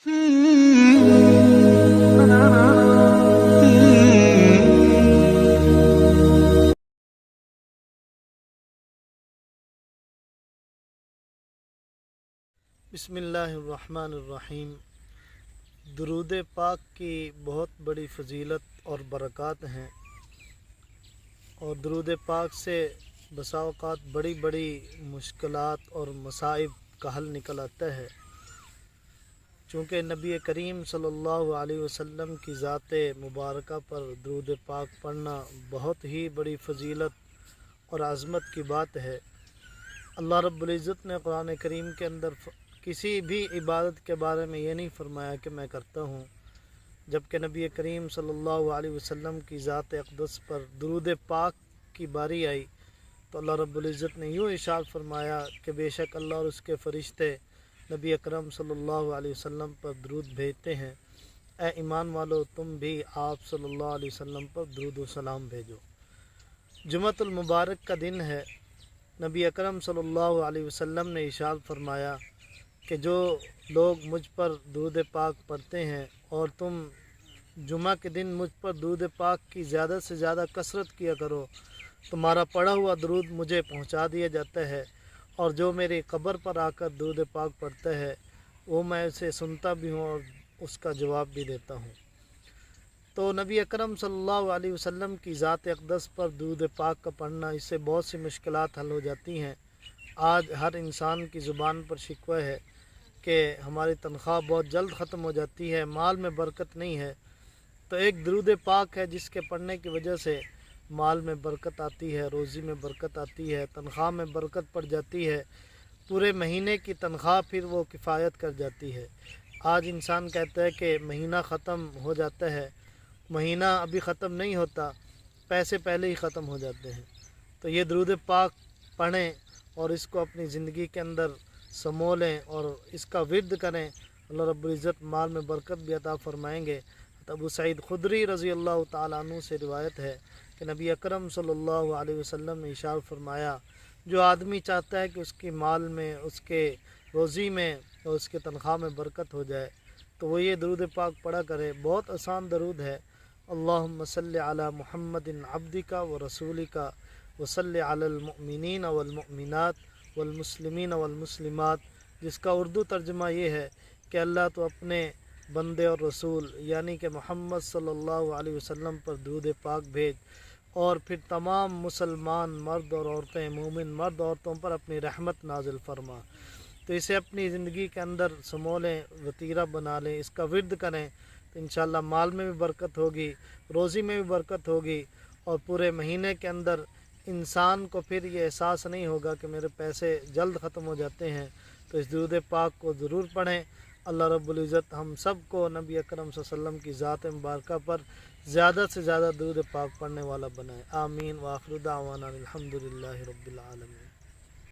بسم اللہ الرحمن الرحیم۔ درود پاک کی بہت بڑی فضیلت اور برکات ہیں، اور درود پاک سے بسا اوقات بڑی بڑی مشکلات اور مصائب کا حل نکل آتا ہے، چونکہ نبی کریم صلی اللہ علیہ وسلم کی ذات مبارکہ پر درود پاک پڑھنا بہت ہی بڑی فضیلت اور عظمت کی بات ہے۔ اللہ رب العزت نے قرآن کریم کے اندر کسی بھی عبادت کے بارے میں یہ نہیں فرمایا کہ میں کرتا ہوں، جبکہ نبی کریم صلی اللہ علیہ وسلم کی ذات اقدس پر درود پاک کی باری آئی تو اللہ رب العزت نے یوں ارشاد فرمایا کہ بے شک اللہ اور اس کے فرشتے نبی اکرم صلی اللہ علیہ وسلم پر درود بھیجتے ہیں، اے ایمان والو تم بھی آپ صلی اللہ علیہ وسلم پر درود و سلام بھیجو۔ جمعۃ المبارک کا دن ہے۔ نبی اکرم صلی اللہ علیہ وسلم نے ارشاد فرمایا کہ جو لوگ مجھ پر درود پاک پڑھتے ہیں اور تم جمعہ کے دن مجھ پر درود پاک کی زیادہ سے زیادہ کثرت کیا کرو، تمہارا پڑھا ہوا درود مجھے پہنچا دیا جاتا ہے، اور جو میری قبر پر آ کر درود پاک پڑھتا ہے وہ میں اسے سنتا بھی ہوں اور اس کا جواب بھی دیتا ہوں۔ تو نبی اکرم صلی اللہ علیہ وسلم کی ذات اقدس پر درود پاک کا پڑھنا، اس سے بہت سی مشکلات حل ہو جاتی ہیں۔ آج ہر انسان کی زبان پر شکوہ ہے کہ ہماری تنخواہ بہت جلد ختم ہو جاتی ہے، مال میں برکت نہیں ہے، تو ایک درود پاک ہے جس کے پڑھنے کی وجہ سے مال میں برکت آتی ہے، روزی میں برکت آتی ہے، تنخواہ میں برکت پڑ جاتی ہے، پورے مہینے کی تنخواہ پھر وہ کفایت کر جاتی ہے۔ آج انسان کہتا ہے کہ مہینہ ختم ہو جاتا ہے، مہینہ ابھی ختم نہیں ہوتا، پیسے پہلے ہی ختم ہو جاتے ہیں۔ تو یہ درود پاک پڑھیں اور اس کو اپنی زندگی کے اندر سمو لیں اور اس کا ورد کریں، اللہ رب العزت مال میں برکت بھی عطا فرمائیں گے۔ ابو سعید خدری رضی اللہ تعالیٰ عنہ سے روایت ہے کہ نبی اکرم صلی اللہ علیہ وسلم نے ارشاد فرمایا، جو آدمی چاہتا ہے کہ اس کی مال میں، اس کے روزی میں اور اس کے تنخواہ میں برکت ہو جائے تو وہ یہ درود پاک پڑھا کرے۔ بہت آسان درود ہے۔ اللہم صلی علی محمد عبدک و رسولک وصلی علی المؤمنین والمؤمنات والمسلمین والمسلمات، جس کا اردو ترجمہ یہ ہے کہ اللہ تو اپنے بندے اور رسول یعنی کہ محمد صلی اللہ علیہ وسلم پر درود پاک بھیج، اور پھر تمام مسلمان مرد اور عورتیں، مومن مرد عورتوں پر اپنی رحمت نازل فرما۔ تو اسے اپنی زندگی کے اندر سمو لیں، وتیرہ بنا لیں، اس کا ورد کریں تو انشاءاللہ مال میں بھی برکت ہوگی، روزی میں بھی برکت ہوگی، اور پورے مہینے کے اندر انسان کو پھر یہ احساس نہیں ہوگا کہ میرے پیسے جلد ختم ہو جاتے ہیں۔ تو اس درود پاک کو ضرور پڑھیں۔ اللہ رب العزت ہم سب کو نبی اکرم صلی اللہ علیہ وسلم کی ذات مبارکہ پر زیادہ سے زیادہ درود پاک پڑھنے والا بنائے۔ آمین۔ وآخر دعوانا الحمدللہ رب العالمین۔